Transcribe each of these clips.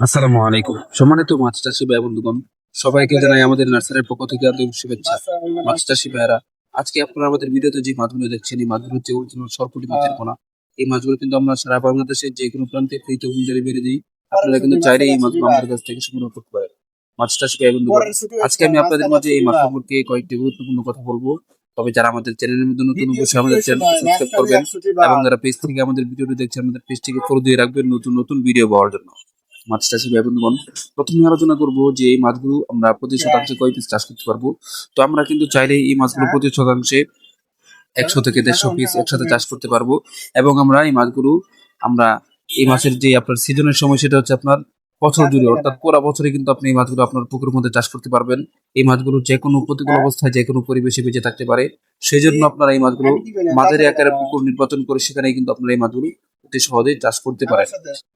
আসসালামু আলাইকুম। সম্মানিত মাছ চাষী ভাই বন্ধুগণ, সবাইকে জানাই আমাদের নার্সারির পক্ষ থেকে আন্তরিক শুভেচ্ছা। মাছ চাষী ভাইয়েরা, আজকে আপনারা আমাদের ভিডিওতে যে মাছগুলো দেখছেন, এই মাছগুলো হচ্ছে অরিজিনাল সরপুঁটি মাছের পোনা। এই মাছগুলো কিন্তু আমরা সারা বাংলাদেশের যে কোনো প্রান্তে ফ্রিতে হোম ডেলিভারি দিই। আপনারা কিন্তু চাইলে এই মাছগুলো আমাদের কাছ থেকে সংগ্রহ করতে পারেন। মাছ চাষী ভাই বন্ধুগণ, আজকে আমি আপনাদের মাঝে এই মাছ সম্পর্কে কয়েকটি গুরুত্বপূর্ণ কথা বলবো। তবে যারা আমাদের চ্যানেলের মধ্যে নতুন, অবশ্যই আমাদের চ্যানেলকে সাবস্ক্রাইব করবেন এবং যারা পেজ থেকে আমাদের ভিডিওটি দেখছেন, আমাদের পেজটিকে ফলো দিয়ে রাখবেন নতুন নতুন ভিডিও পাওয়ার জন্য। মাছ চাষি ভাই বন্ধুগণ, প্রথমে আলোচনা করব যে এই মাছগুলো আমরা প্রতি শতাংশে কয় পিস চাষ করতে পারবো। তো আমরা কিন্তু চাইলে এই মাছগুলো প্রতি শতাংশে 100 থেকে 150 পিস একসাথে চাষ করতে পারবো। এবং আমরা এই মাছগুলো আমরা এই মাছের যে আপনার সিজনের সময় সেটা হচ্ছে আপনার বছর জুড়ে, অর্থাৎ পুরো বছরে কিন্তু আপনি এই মাছগুলো আপনার পুকুরের মধ্যে চাষ করতে পারবেন। এই মাছগুলো যে কোনো প্রতিকূল অবস্থায় যে কোনো পরিবেশে বেঁচে থাকতে পারে। সেই জন্য আপনারা এই মাছগুলো মাঝারি আকারের পুকুর নির্বাচন করে সেখানে কিন্তু আপনারা এই মাছগুলো অতি সহজেই চাষ করতে পারেন।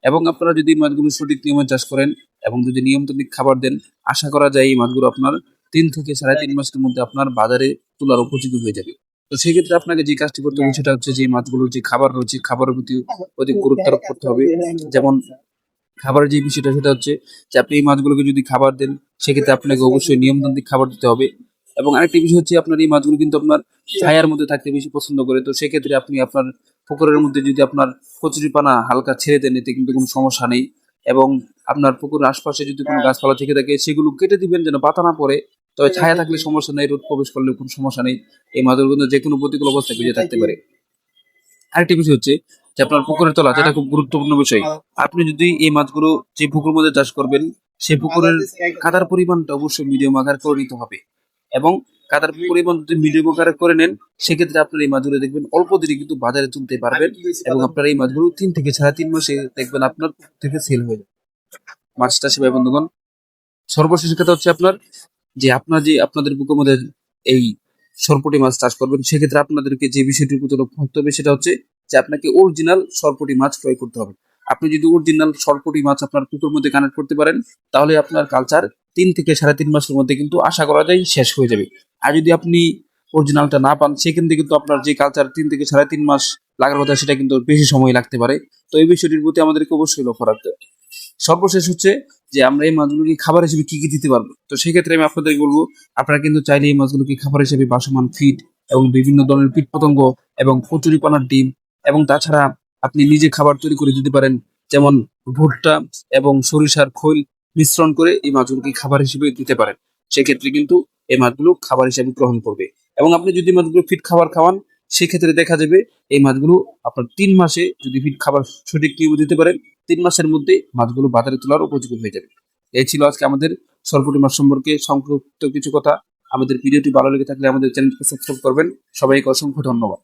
এবং আপনারা যদি এই মাছগুলো সঠিক নিয়মে চাষ করেন এবং যদি নিয়মতান্ত্রিক খাবার দেন, আশা করা যায় এই মাছগুলো আপনার 3 থেকে 3.5 মাসের মধ্যে আপনার বাজারে তোলার উপযোগী হয়ে যাবে। তো সেক্ষেত্রে আপনাকে যে কাজটি করতে হবে সেটা হচ্ছে যে এই মাছগুলোর যে খাবার রয়েছে, খাবারের প্রতি অধিক গুরুত্ব আরোপ করতে হবে। যেমন খাবারের যে বিষয়টা সেটা হচ্ছে যে আপনি এই মাছগুলোকে যদি খাবার দেন, সেক্ষেত্রে আপনাকে অবশ্যই নিয়মতান্ত্রিক খাবার দিতে হবে। এবং আরেকটি বিষয় হচ্ছে আপনার এই মাছগুলো কিন্তু আপনার ছায়ার মধ্যে থাকতে বেশি পছন্দ করে। তো সেক্ষেত্রে আপনি আপনার পুকুরের মধ্যে যদি আপনার কচুরিপানা হালকা ছেড়ে দেন, এতে কিন্তু কোনো সমস্যা নেই। এবং আপনার পুকুরের আশপাশে যদি কোনো গাছপালা থেকে থাকে সেগুলো কেটে দিবেন যেন পাতা না পড়ে। তবে ছায়া থাকলে সমস্যা নেই, রোদ প্রবেশ করলে কোনো সমস্যা নেই। এই মাছগুলো কিন্তু যে কোনো প্রতিকূল অবস্থায় বেঁচে থাকতে পারে। আরেকটি বিষয় হচ্ছে যে আপনার পুকুরের তলা, যেটা খুব গুরুত্বপূর্ণ বিষয়। আপনি যদি এই মাছগুলো যে পুকুর মধ্যে চাষ করবেন, সেই পুকুরের কাদার পরিমাণটা অবশ্যই মিডিয়াম আকার করে নিতে হবে। এবং কাদার পরিমাণ যদি মিডিয়াম আকারে করে নেন, সেক্ষেত্রে আপনার এই মাছগুলো দেখবেন অল্প দিনে কিন্তু বাজারে তুলতে পারবেন। এবং আপনার এই মাছগুলো 3 থেকে 3.5 মাসে দেখবেন আপনার থেকে সেল হয়ে যাবে। মাছ চাষি ভাই বন্ধুগণ, সর্বশেষ কথা হচ্ছে আপনার যে আপনার যে আপনাদের পুকুর মধ্যে এই সরপুঁটি মাছ চাষ করবেন, সেক্ষেত্রে আপনাদেরকে যে বিষয়টির প্রতি লক্ষ্য রাখতে হবে সেটা হচ্ছে যে আপনাকে অরিজিনাল সরপুঁটি মাছ ক্রয় করতে হবে। আপনি যদি অরিজিনাল সরপুঁটি মাছ আপনার পুকুর মধ্যে কানেক্ট করতে পারেন, তাহলে আপনার কালচার 3 থেকে 3.5 মাসের মধ্যে কিন্তু আশা করা যায় শেষ হয়ে যাবে। আর যদি আপনি অরিজিনালটা না পান, সেক্ষেত্রে কিন্তু আপনার যে কালচার 3 থেকে 3.5 মাস লাগার কথা, সেটা কিন্তু বেশি সময় লাগতে পারে। তো এই বিষয়টির প্রতি আমাদেরকে অবশ্যই লক্ষ্য রাখতে হবে। সর্বশেষ হচ্ছে যে আমরা এই মাছগুলোকে খাবার হিসেবে কি কি দিতে পারবো। তো সেক্ষেত্রে আমি আপনাদেরকে বলবো, আপনারা কিন্তু চাইলে এই মাছগুলোকে খাবার হিসেবে বাসমান ফিড এবং বিভিন্ন ধরনের কীট পতঙ্গ এবং কচুরিপানার ডিম, এবং তাছাড়া আপনি নিজে খাবার তৈরি করে দিতে পারেন। যেমন ভুট্টা এবং সরিষার খৈল মিশ্রণ করে এই মাছগুলোকে খাবার হিসেবে দিতে পারেন। সেক্ষেত্রে কিন্তু এই মাছগুলো খাবার হিসেবে গ্রহণ করবে। এবং আপনি যদি মাছগুলো ফিট খাবার খাওয়ান, সেক্ষেত্রে দেখা যাবে এই মাছগুলো আপনার 3 মাসে যদি ফিট খাবার সঠিক নিয়মে দিতে পারেন, 3 মাসের মধ্যে মাছগুলো বাজারে তোলার উপযোগী হয়ে যাবে। এই ছিল আজকে আমাদের সরপুঁটি মাছ সম্পর্কে সংক্ষিপ্ত কিছু কথা। আমাদের ভিডিওটি ভালো লেগে থাকলে আমাদের চ্যানেলকে সাবস্ক্রাইব করবেন। সবাইকে অসংখ্য ধন্যবাদ।